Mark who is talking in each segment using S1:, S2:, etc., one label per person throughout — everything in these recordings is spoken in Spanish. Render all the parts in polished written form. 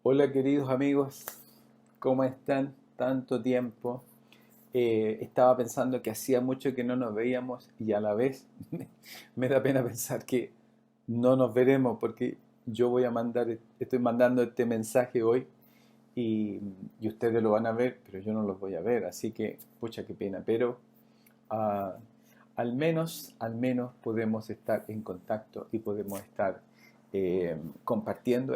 S1: Hola queridos amigos, ¿cómo están? Tanto tiempo. Estaba pensando que hacía mucho que no nos veíamos y a la vez me da pena pensar que no nos veremos porque yo estoy mandando este mensaje hoy y, y ustedes lo van a ver, pero yo no los voy a ver, así que, pucha, qué pena. Pero ah, al menos podemos estar en contacto y podemos estar compartiendo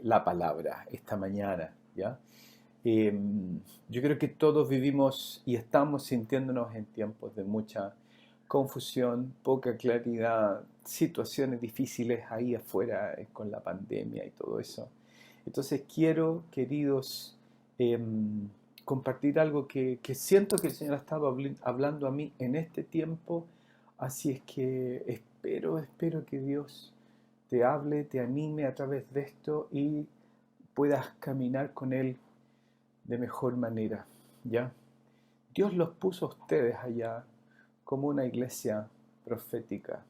S1: la palabra esta mañana, ¿ya? Eh, yo creo que todos vivimos y estamos sintiéndonos en tiempos de mucha confusión, poca claridad, situaciones difíciles ahí afuera con la pandemia y todo eso. Entonces quiero, queridos, compartir algo que siento que el Señor ha estado hablando a mí en este tiempo, así es que espero que Dios te hable, te anime a través de esto y puedas caminar con Él de mejor manera, ¿ya? Dios los puso a ustedes allá como una iglesia profética,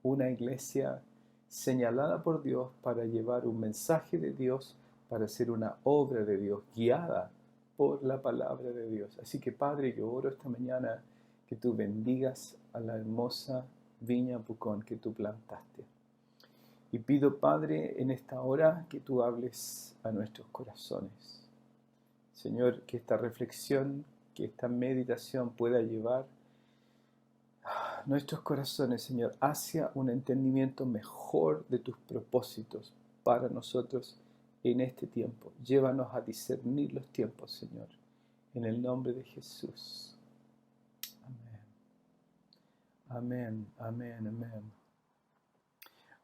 S1: una iglesia señalada por Dios para llevar un mensaje de Dios, para hacer una obra de Dios, guiada por la palabra de Dios. Así que Padre, yo oro esta mañana que tú bendigas a la hermosa viña Pucón que tú plantaste. Y pido, Padre, en esta hora que tú hables a nuestros corazones. Señor, que esta reflexión, que esta meditación pueda llevar nuestros corazones, Señor, hacia un entendimiento mejor de tus propósitos para nosotros en este tiempo. Llévanos a discernir los tiempos, Señor, en el nombre de Jesús. Amén. Amén, amén, amén.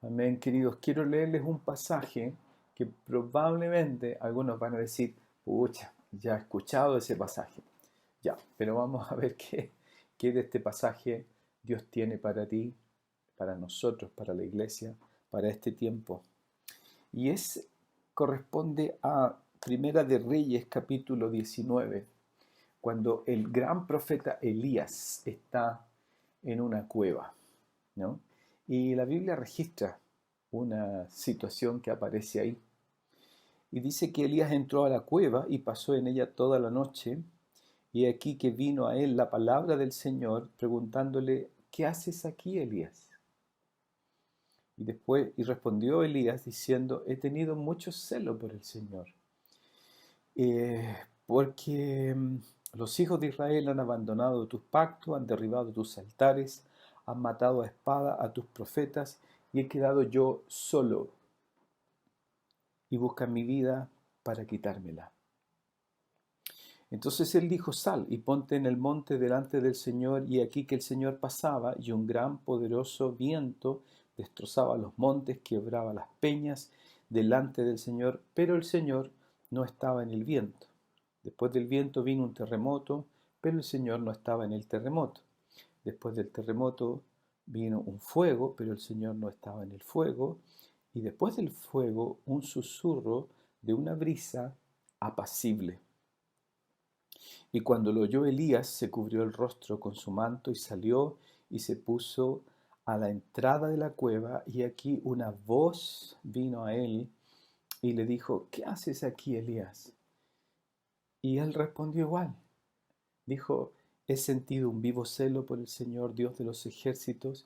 S1: Amén, queridos. Quiero leerles un pasaje que probablemente algunos van a decir, pucha, ya he escuchado ese pasaje. Ya, pero vamos a ver qué de este pasaje Dios tiene para ti, para nosotros, para la iglesia, para este tiempo. Y corresponde a Primera de Reyes, capítulo 19, cuando el gran profeta Elías está en una cueva, ¿no? Y la Biblia registra una situación que aparece ahí. Y dice que Elías entró a la cueva y pasó en ella toda la noche. Y aquí que vino a él la palabra del Señor preguntándole, ¿qué haces aquí, Elías? Y respondió Elías diciendo, he tenido mucho celo por el Señor, porque los hijos de Israel han abandonado tus pactos, han derribado tus altares, han matado a espada a tus profetas, y he quedado yo solo, y buscan mi vida para quitármela. Entonces él dijo, sal y ponte en el monte delante del Señor, y aquí que el Señor pasaba, y un gran poderoso viento destrozaba los montes, quebraba las peñas delante del Señor, pero el Señor no estaba en el viento. Después del viento vino un terremoto, pero el Señor no estaba en el terremoto. Después del terremoto vino un fuego, pero el Señor no estaba en el fuego. Y después del fuego un susurro de una brisa apacible. Y cuando lo oyó Elías, se cubrió el rostro con su manto y salió y se puso a la entrada de la cueva. Y aquí una voz vino a él y le dijo, ¿qué haces aquí, Elías? Y él respondió igual. Dijo, he sentido un vivo celo por el Señor, Dios de los ejércitos,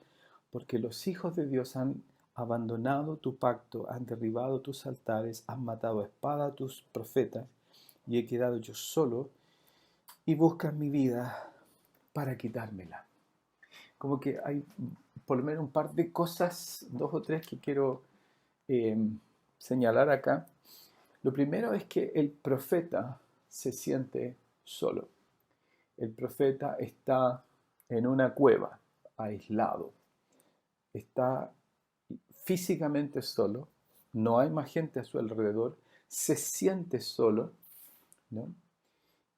S1: porque los hijos de Dios han abandonado tu pacto, han derribado tus altares, han matado a espada a tus profetas, y he quedado yo solo, y buscan mi vida para quitármela. Como que hay por lo menos un par de cosas, dos o tres que quiero eh, señalar acá. Lo primero es que el profeta se siente solo. El profeta está en una cueva, aislado. Está físicamente solo, no hay más gente a su alrededor, se siente solo, ¿no?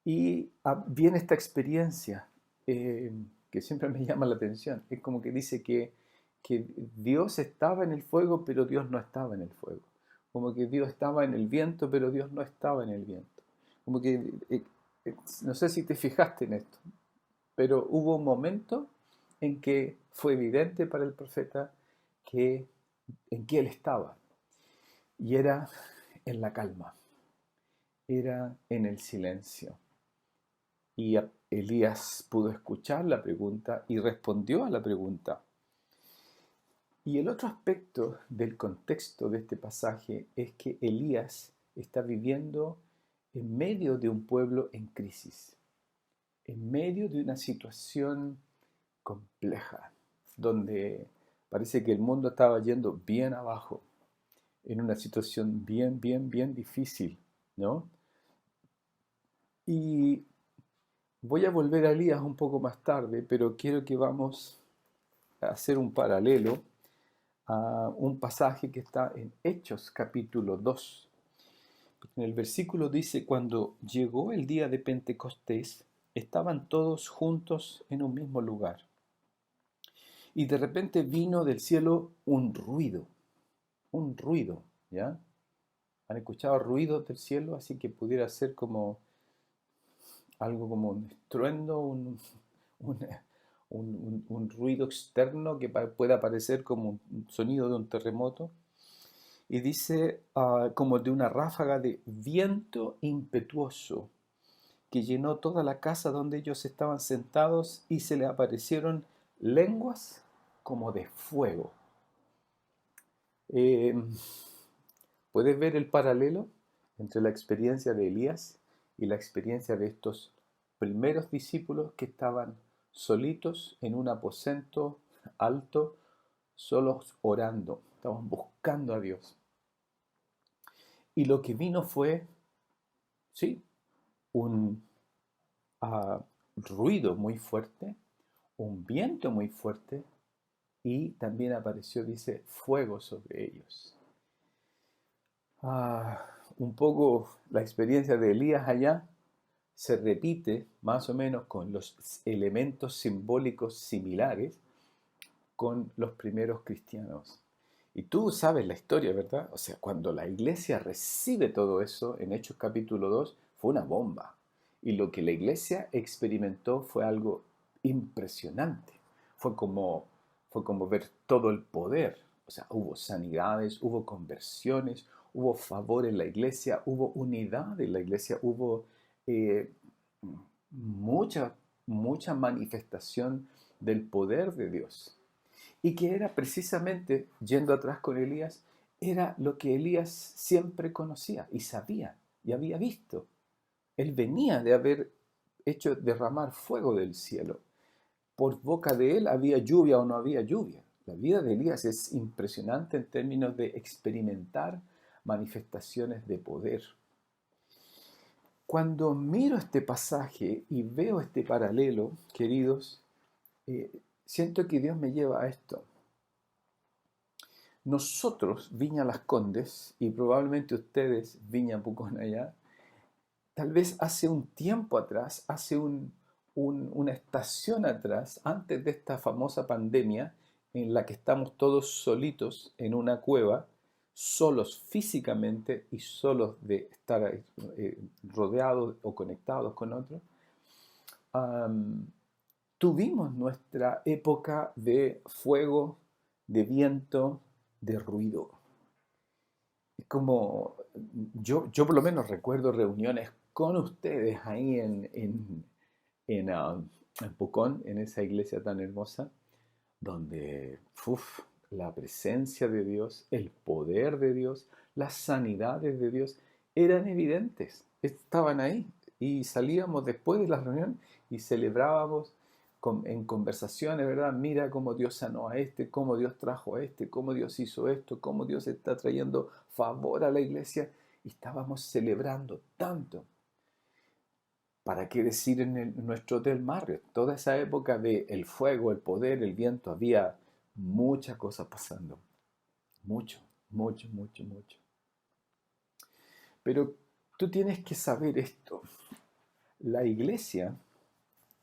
S1: Y viene esta experiencia que siempre me llama la atención. Es como que dice que Dios estaba en el fuego, pero Dios no estaba en el fuego. Como que Dios estaba en el viento, pero Dios no estaba en el viento. Como que, no sé si te fijaste en esto, pero hubo un momento en que fue evidente para el profeta en que él estaba. Y era en la calma, era en el silencio. Y Elías pudo escuchar la pregunta y respondió a la pregunta. Y el otro aspecto del contexto de este pasaje es que Elías está viviendo en medio de un pueblo en crisis, en medio de una situación compleja, donde parece que el mundo estaba yendo bien abajo, en una situación bien difícil, ¿no? Y voy a volver a Elías un poco más tarde, pero quiero que vamos a hacer un paralelo a un pasaje que está en Hechos capítulo 2. En el versículo dice, cuando llegó el día de Pentecostés, estaban todos juntos en un mismo lugar. Y de repente vino del cielo un ruido, ¿ya? ¿Han escuchado ruidos del cielo? Así que pudiera ser como algo como un estruendo, un- un ruido externo que pueda parecer como un sonido de un terremoto. Y dice como de una ráfaga de viento impetuoso que llenó toda la casa donde ellos estaban sentados y se les aparecieron lenguas como de fuego. Eh, ¿Puedes ver el paralelo entre la experiencia de Elías y la experiencia de estos primeros discípulos que estaban solitos en un aposento alto, solos orando, estaban buscando a Dios? Y lo que vino fue, sí, un ruido muy fuerte, un viento muy fuerte y también apareció, dice, fuego sobre ellos. Un poco la experiencia de Elías allá se repite más o menos con los elementos simbólicos similares con los primeros cristianos. Y tú sabes la historia, ¿verdad? O sea, cuando la iglesia recibe todo eso en Hechos capítulo 2, fue una bomba. Y lo que la iglesia experimentó fue algo impresionante. Fue como, fue como ver todo el poder. O sea, hubo sanidades, hubo conversiones, hubo favor en la iglesia, hubo unidad en la iglesia, hubo eh, mucha, mucha manifestación del poder de Dios. Y que era precisamente, yendo atrás con Elías, era lo que Elías siempre conocía y sabía y había visto. Él venía de haber hecho derramar fuego del cielo. Por boca de él había lluvia o no había lluvia. La vida de Elías es impresionante en términos de experimentar manifestaciones de poder. Cuando miro este pasaje y veo este paralelo, queridos, siento que Dios me lleva a esto. Nosotros, Viña Las Condes, y probablemente ustedes, Viña Pucón allá, tal vez hace un tiempo atrás, hace una estación atrás, antes de esta famosa pandemia, en la que estamos todos solitos en una cueva, solos físicamente y solos de estar rodeados o conectados con otros, am, tuvimos nuestra época de fuego, de viento, de ruido. Es como, yo por lo menos recuerdo reuniones con ustedes ahí en Pucón, en esa iglesia tan hermosa, donde la presencia de Dios, el poder de Dios, las sanidades de Dios eran evidentes, estaban ahí. Y salíamos después de la reunión y celebrábamos en conversaciones, ¿verdad? Mira cómo Dios sanó a este, cómo Dios trajo a este, cómo Dios hizo esto, cómo Dios está trayendo favor a la iglesia. Y estábamos celebrando tanto. ¿Para qué decir en nuestro Hotel Marriott? Toda esa época de el fuego, el poder, el viento, había muchas cosas pasando. Mucho, mucho, mucho, mucho. Pero tú tienes que saber esto. La iglesia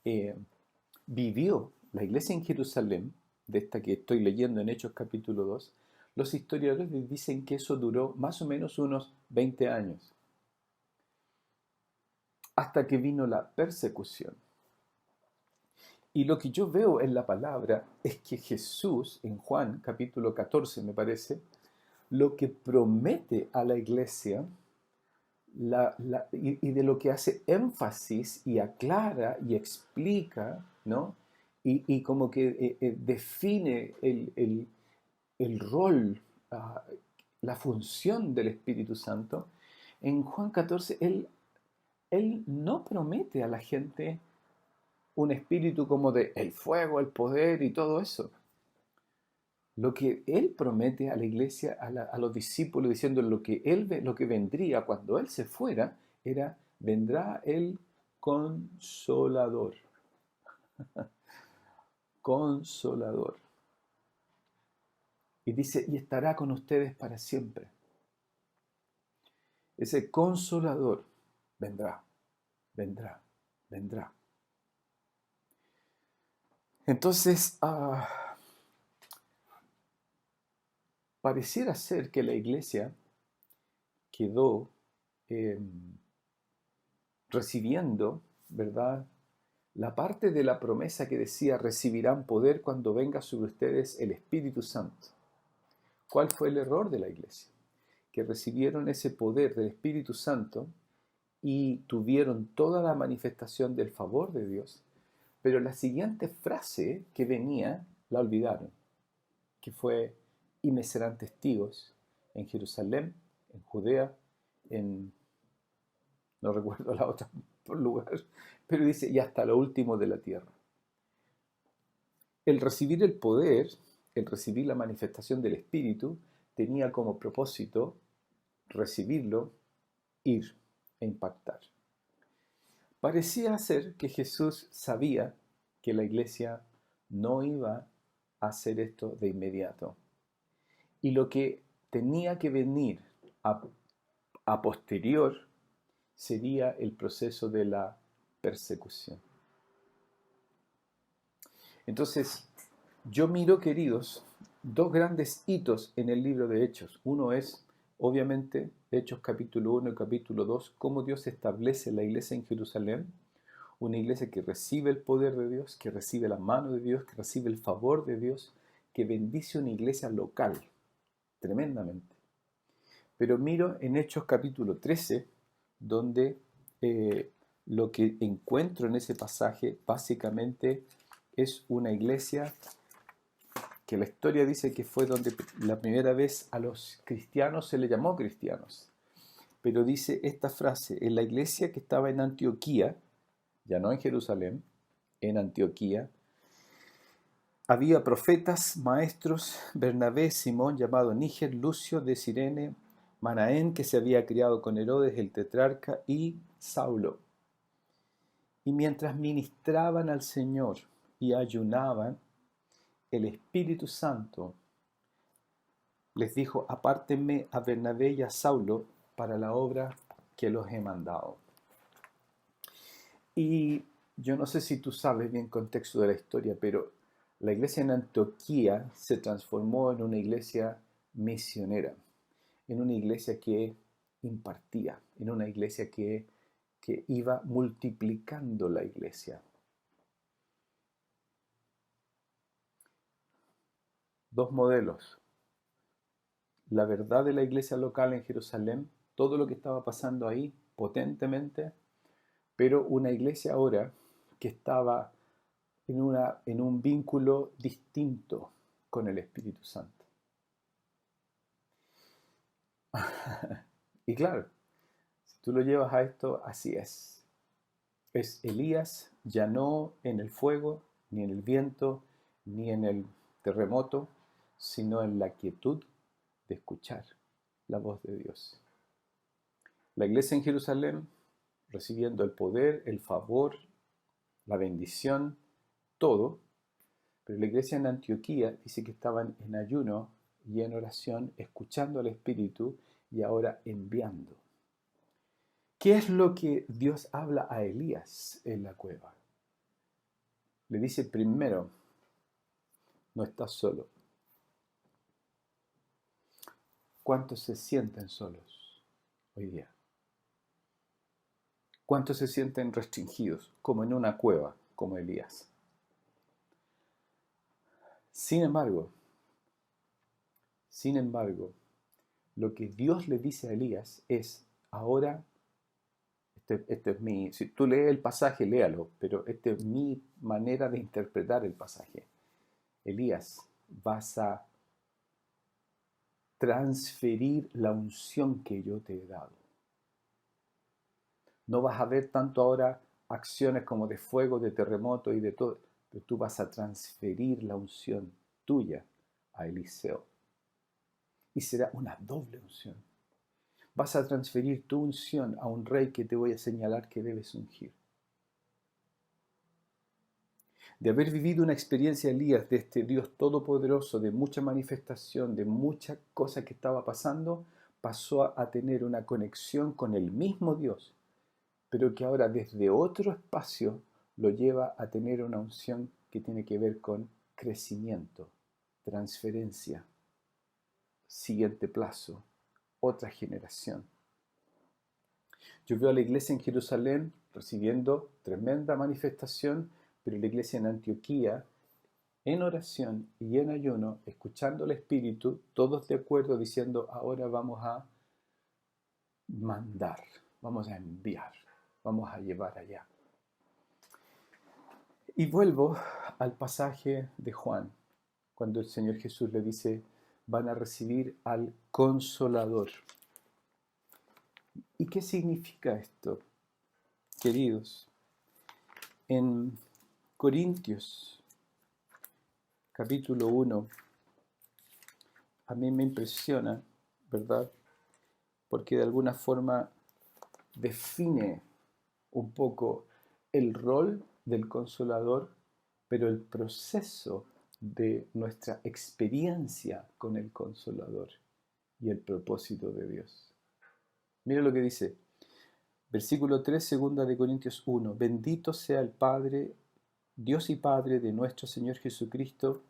S1: eh, vivió, la iglesia en Jerusalén, de esta que estoy leyendo en Hechos capítulo 2, los historiadores dicen que eso duró más o menos unos 20 años, hasta que vino la persecución. Y lo que yo veo en la palabra es que Jesús, en Juan capítulo 14 me parece, lo que promete a la iglesia y de lo que hace énfasis y aclara y explica, ¿no? Y como que define el rol, ah, la función del Espíritu Santo. En Juan 14, él no promete a la gente un espíritu como de el fuego, el poder y todo eso. Lo que él promete a la iglesia, a los discípulos, diciendo lo que vendría cuando él se fuera, era, vendrá el consolador. Consolador. Y dice, y estará con ustedes para siempre. Ese consolador vendrá, vendrá, vendrá. Entonces, pareciera ser que la iglesia quedó eh, recibiendo, ¿verdad? La parte de la promesa que decía, recibirán poder cuando venga sobre ustedes el Espíritu Santo. ¿Cuál fue el error de la iglesia? Que recibieron ese poder del Espíritu Santo y tuvieron toda la manifestación del favor de Dios, pero la siguiente frase que venía la olvidaron, que fue, y me serán testigos en Jerusalén, en Judea, no recuerdo la otra lugar, pero dice, y hasta lo último de la tierra. El recibir el poder, el recibir la manifestación del Espíritu, tenía como propósito recibirlo, ir e impactar. Parecía ser que Jesús sabía que la iglesia no iba a hacer esto de inmediato. Y lo que tenía que venir a posterior sería el proceso de la persecución. Entonces, yo miro, queridos, dos grandes hitos en el libro de Hechos. Uno es, obviamente, Hechos capítulo 1 y capítulo 2, cómo Dios establece la iglesia en Jerusalén, una iglesia que recibe el poder de Dios, que recibe la mano de Dios, que recibe el favor de Dios, que bendice una iglesia local, tremendamente. Pero miro en Hechos capítulo 13, donde lo que encuentro en ese pasaje básicamente es una iglesia que la historia dice que fue donde la primera vez a los cristianos se le llamó cristianos. Pero dice esta frase, en la iglesia que estaba en Antioquía, ya no en Jerusalén, en Antioquía, había profetas, maestros, Bernabé, Simón, llamado Níger, Lucio de Cirene, Manaén, que se había criado con Herodes el tetrarca, y Saulo. Y mientras ministraban al Señor y ayunaban, el Espíritu Santo les dijo, apártenme a Bernabé y a Saulo para la obra que los he mandado. Y yo no sé si tú sabes bien el contexto de la historia, pero la iglesia en Antioquía se transformó en una iglesia misionera, en una iglesia que impartía, en una iglesia que iba multiplicando la iglesia. Dos modelos. La verdad de la iglesia local en Jerusalén, todo lo que estaba pasando ahí potentemente, pero una iglesia ahora que estaba en un vínculo distinto con el Espíritu Santo. Y claro, si tú lo llevas a esto, así es. Es Elías ya no en el fuego, ni en el viento, ni en el terremoto, sino en la quietud de escuchar la voz de Dios. La iglesia en Jerusalén recibiendo el poder, el favor, la bendición, todo, pero la iglesia en Antioquía dice que estaban en ayuno y en oración, escuchando al Espíritu y ahora enviando. ¿Qué es lo que Dios habla a Elías en la cueva? Le dice primero, no estás solo. ¿Cuántos se sienten solos hoy día? ¿Cuántos se sienten restringidos, como en una cueva, como Elías? Sin embargo, lo que Dios le dice a Elías es, ahora Este es si tú lees el pasaje, léalo, pero esta es mi manera de interpretar el pasaje. Elías, vas a transferir la unción que yo te he dado. No vas a ver tanto ahora acciones como de fuego, de terremoto y de todo, pero tú vas a transferir la unción tuya a Eliseo. Y será una doble unción. Vas a transferir tu unción a un rey que te voy a señalar que debes ungir. De haber vivido una experiencia, Elías, de este Dios todopoderoso, de mucha manifestación, de muchas cosas que estaba pasando, pasó a tener una conexión con el mismo Dios, pero que ahora desde otro espacio lo lleva a tener una unción que tiene que ver con crecimiento, transferencia, siguiente plazo, otra generación. Yo veo a la iglesia en Jerusalén recibiendo tremenda manifestación, pero la iglesia en Antioquía, en oración y en ayuno, escuchando al Espíritu, todos de acuerdo diciendo, ahora vamos a mandar, vamos a enviar, vamos a llevar allá. Y vuelvo al pasaje de Juan, cuando el Señor Jesús le dice, van a recibir al Consolador. ¿Y qué significa esto, queridos? En Corintios, capítulo 1, a mí me impresiona, ¿verdad? Porque de alguna forma define un poco el rol del Consolador, pero el proceso de nuestra experiencia con el Consolador y el propósito de Dios. Mira lo que dice, versículo 3, segunda de Corintios 1, bendito sea el Padre, Dios y Padre de nuestro Señor Jesucristo,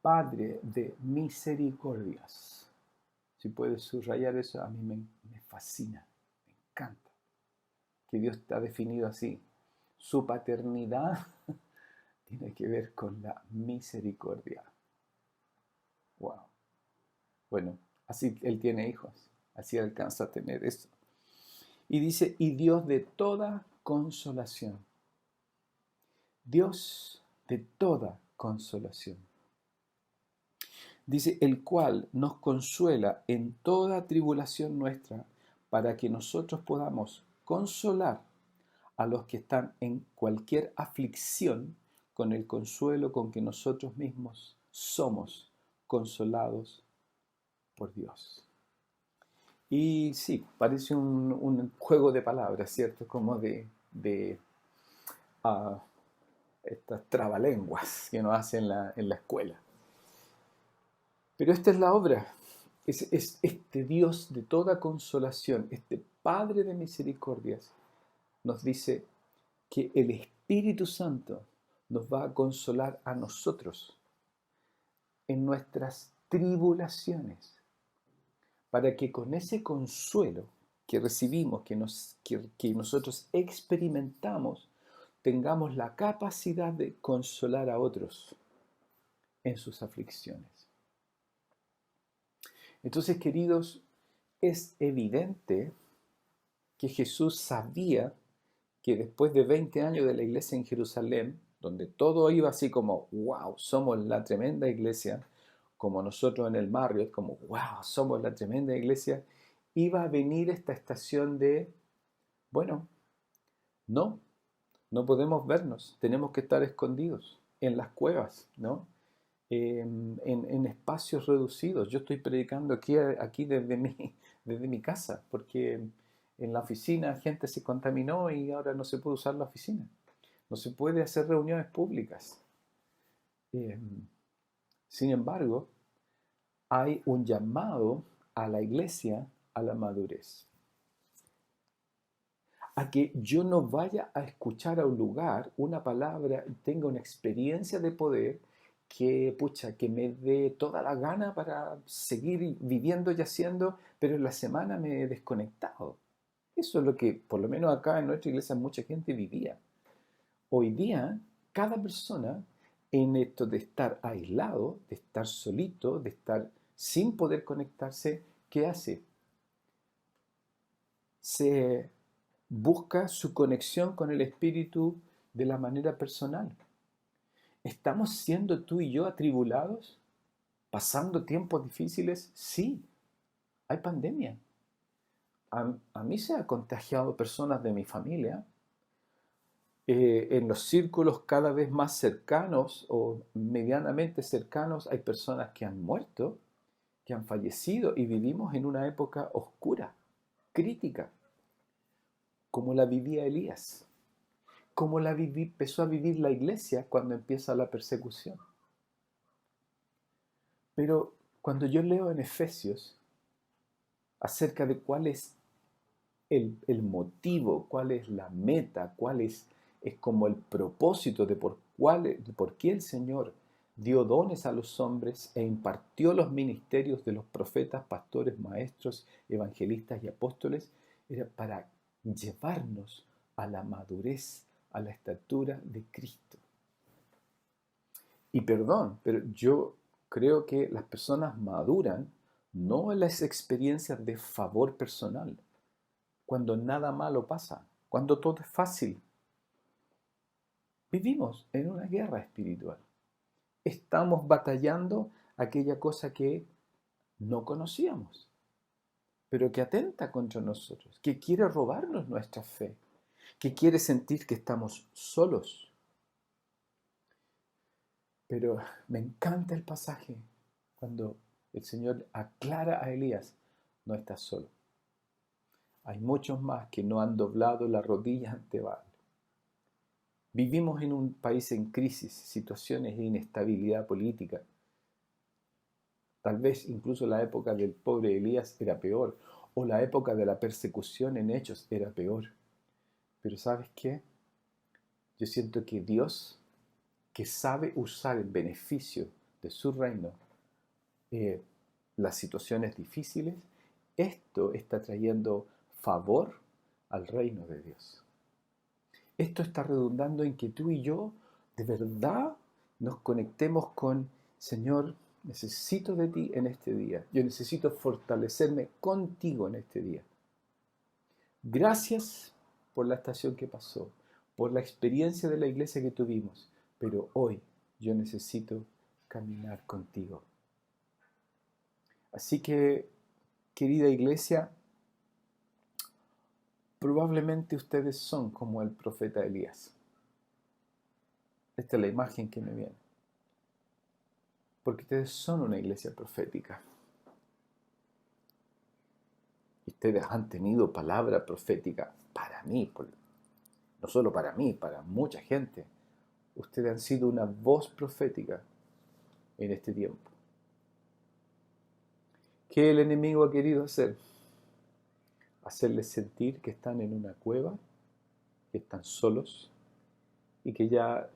S1: Padre de misericordias. Si puedes subrayar eso, a mí me fascina, me encanta, que Dios está definido así. Su paternidad tiene que ver con la misericordia. Wow. Bueno, así Él tiene hijos, así alcanza a tener eso. Y dice, y Dios de toda consolación. Dios de toda consolación. Dice, el cual nos consuela en toda tribulación nuestra, para que nosotros podamos consolar a los que están en cualquier aflicción con el consuelo con que nosotros mismos somos consolados por Dios. Y sí, parece un juego de palabras, ¿cierto? Como de estas trabalenguas que uno hace en la escuela. Pero esta es la obra. Es este Dios de toda consolación, este Padre de misericordias, nos dice que el Espíritu Santo nos va a consolar a nosotros en nuestras tribulaciones, para que con ese consuelo que recibimos, que nosotros experimentamos, tengamos la capacidad de consolar a otros en sus aflicciones. Entonces, queridos, es evidente que Jesús sabía que después de 20 años de la iglesia en Jerusalén, donde todo iba así como, wow, somos la tremenda iglesia, como nosotros en el Marriott, como, wow, somos la tremenda iglesia, iba a venir esta estación de, bueno, no podemos vernos, tenemos que estar escondidos en las cuevas, ¿no? En espacios reducidos. Yo estoy predicando aquí desde mi casa, porque en la oficina gente se contaminó y ahora no se puede usar la oficina. No se puede hacer reuniones públicas. Sin embargo, hay un llamado a la iglesia a la madurez. A que yo no vaya a escuchar a un lugar una palabra, tenga una experiencia de poder que me dé toda la gana para seguir viviendo y haciendo, pero en la semana me he desconectado. Eso es lo que, por lo menos acá en nuestra iglesia, mucha gente vivía. Hoy día, cada persona, en esto de estar aislado, de estar solito, de estar sin poder conectarse, ¿qué hace? Se busca su conexión con el Espíritu de la manera personal. ¿Estamos siendo tú y yo atribulados? ¿Pasando tiempos difíciles? Sí, hay pandemia. A mí se ha contagiado personas de mi familia. En los círculos cada vez más cercanos o medianamente cercanos hay personas que han muerto, que han fallecido y vivimos en una época oscura, crítica, como la vivía Elías, como empezó a vivir la iglesia cuando empieza la persecución. Pero cuando yo leo en Efesios acerca de cuál es el motivo, cuál es la meta, cuál es como el propósito de por qué el Señor dio dones a los hombres e impartió los ministerios de los profetas, pastores, maestros, evangelistas y apóstoles, era para llevarnos a la madurez, a la estatura de Cristo. Y perdón, pero yo creo que las personas maduran no en las experiencias de favor personal, cuando nada malo pasa, cuando todo es fácil. Vivimos en una guerra espiritual. Estamos batallando aquella cosa que no conocíamos, pero que atenta contra nosotros, que quiere robarnos nuestra fe, que quiere sentir que estamos solos. Pero me encanta el pasaje cuando el Señor aclara a Elías, no estás solo. Hay muchos más que no han doblado la rodilla ante Baal. Vivimos en un país en crisis, situaciones de inestabilidad política. Tal vez incluso la época del pobre Elías era peor, o la época de la persecución en Hechos era peor. Pero ¿sabes qué? Yo siento que Dios, que sabe usar el beneficio de su reino, las situaciones difíciles, esto está trayendo favor al reino de Dios. Esto está redundando en que tú y yo de verdad nos conectemos con, Señor, necesito de ti en este día. Yo necesito fortalecerme contigo en este día. Gracias por la estación que pasó, por la experiencia de la iglesia que tuvimos, pero hoy yo necesito caminar contigo. Así que, querida iglesia, probablemente ustedes son como el profeta Elías. Esta es la imagen que me viene. Porque ustedes son una iglesia profética. Y ustedes han tenido palabra profética para mí, no solo para mí, para mucha gente. Ustedes han sido una voz profética en este tiempo. ¿Qué el enemigo ha querido hacer? Hacerles sentir que están en una cueva, que están solos y que ya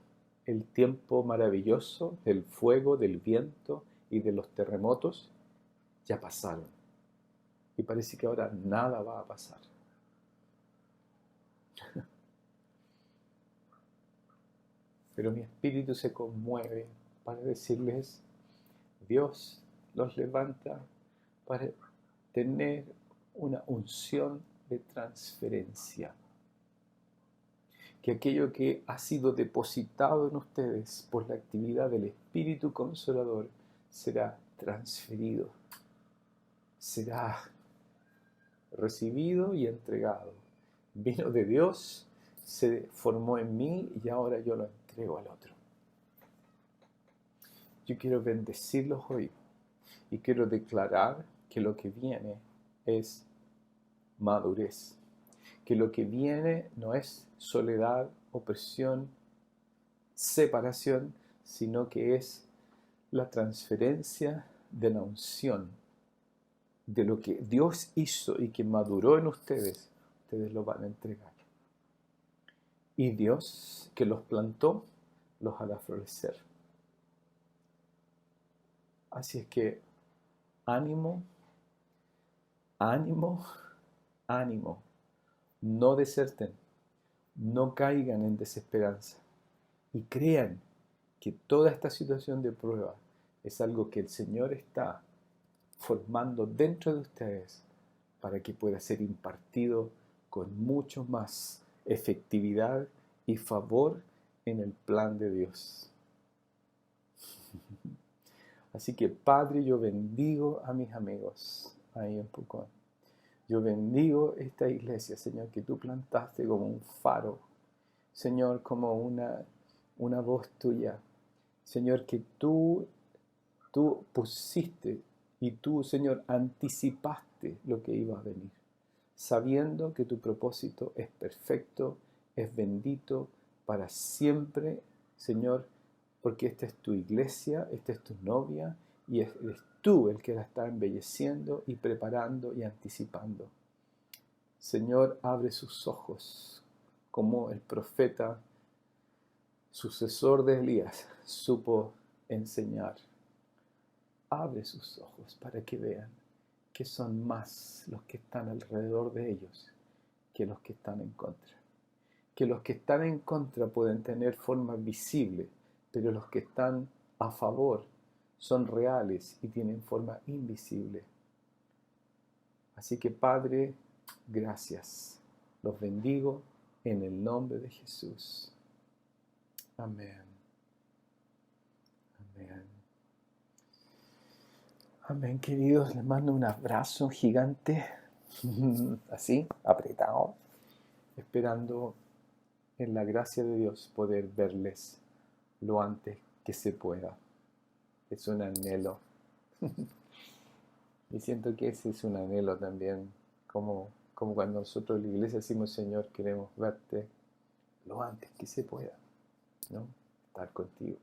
S1: el tiempo maravilloso del fuego, del viento y de los terremotos ya pasaron. Y parece que ahora nada va a pasar. Pero mi espíritu se conmueve para decirles, Dios los levanta para tener una unción de transferencia. Que aquello que ha sido depositado en ustedes por la actividad del Espíritu Consolador será transferido, será recibido y entregado. Vino de Dios, se formó en mí y ahora yo lo entrego al otro. Yo quiero bendecirlos hoy y quiero declarar que lo que viene es madurez, que lo que viene no es soledad, opresión, separación, sino que es la transferencia de la unción, de lo que Dios hizo y que maduró en ustedes, ustedes lo van a entregar. Y Dios que los plantó, los hará florecer. Así es que ánimo, ánimo, ánimo. No deserten, no caigan en desesperanza y crean que toda esta situación de prueba es algo que el Señor está formando dentro de ustedes para que pueda ser impartido con mucho más efectividad y favor en el plan de Dios. Así que, Padre, yo bendigo a mis amigos ahí en Pucón. Yo bendigo esta iglesia, Señor, que tú plantaste como un faro, Señor, como una voz tuya. Señor, que tú pusiste y tú, Señor, anticipaste lo que iba a venir, sabiendo que tu propósito es perfecto, es bendito para siempre, Señor, porque esta es tu iglesia, esta es tu novia, y eres tú el que la está embelleciendo y preparando y anticipando. Señor, abre sus ojos, como el profeta sucesor de Elías supo enseñar. Abre sus ojos para que vean que son más los que están alrededor de ellos que los que están en contra. Que los que están en contra pueden tener forma visible, pero los que están a favor son reales y tienen forma invisible. Así que, Padre, gracias. Los bendigo en el nombre de Jesús. Amén. Amén. Amén, queridos. Les mando un abrazo gigante, así, apretado, esperando en la gracia de Dios poder verles lo antes que se pueda. Es un anhelo. Y siento que ese es un anhelo también, como cuando nosotros en la iglesia decimos, Señor, queremos verte lo antes que se pueda, ¿no? Estar contigo.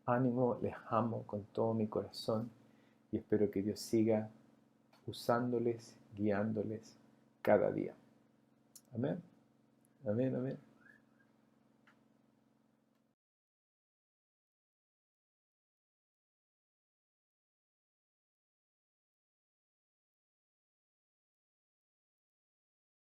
S1: Ánimo, les amo con todo mi corazón y espero que Dios siga usándoles, guiándoles cada día. Amén. Amén, amén.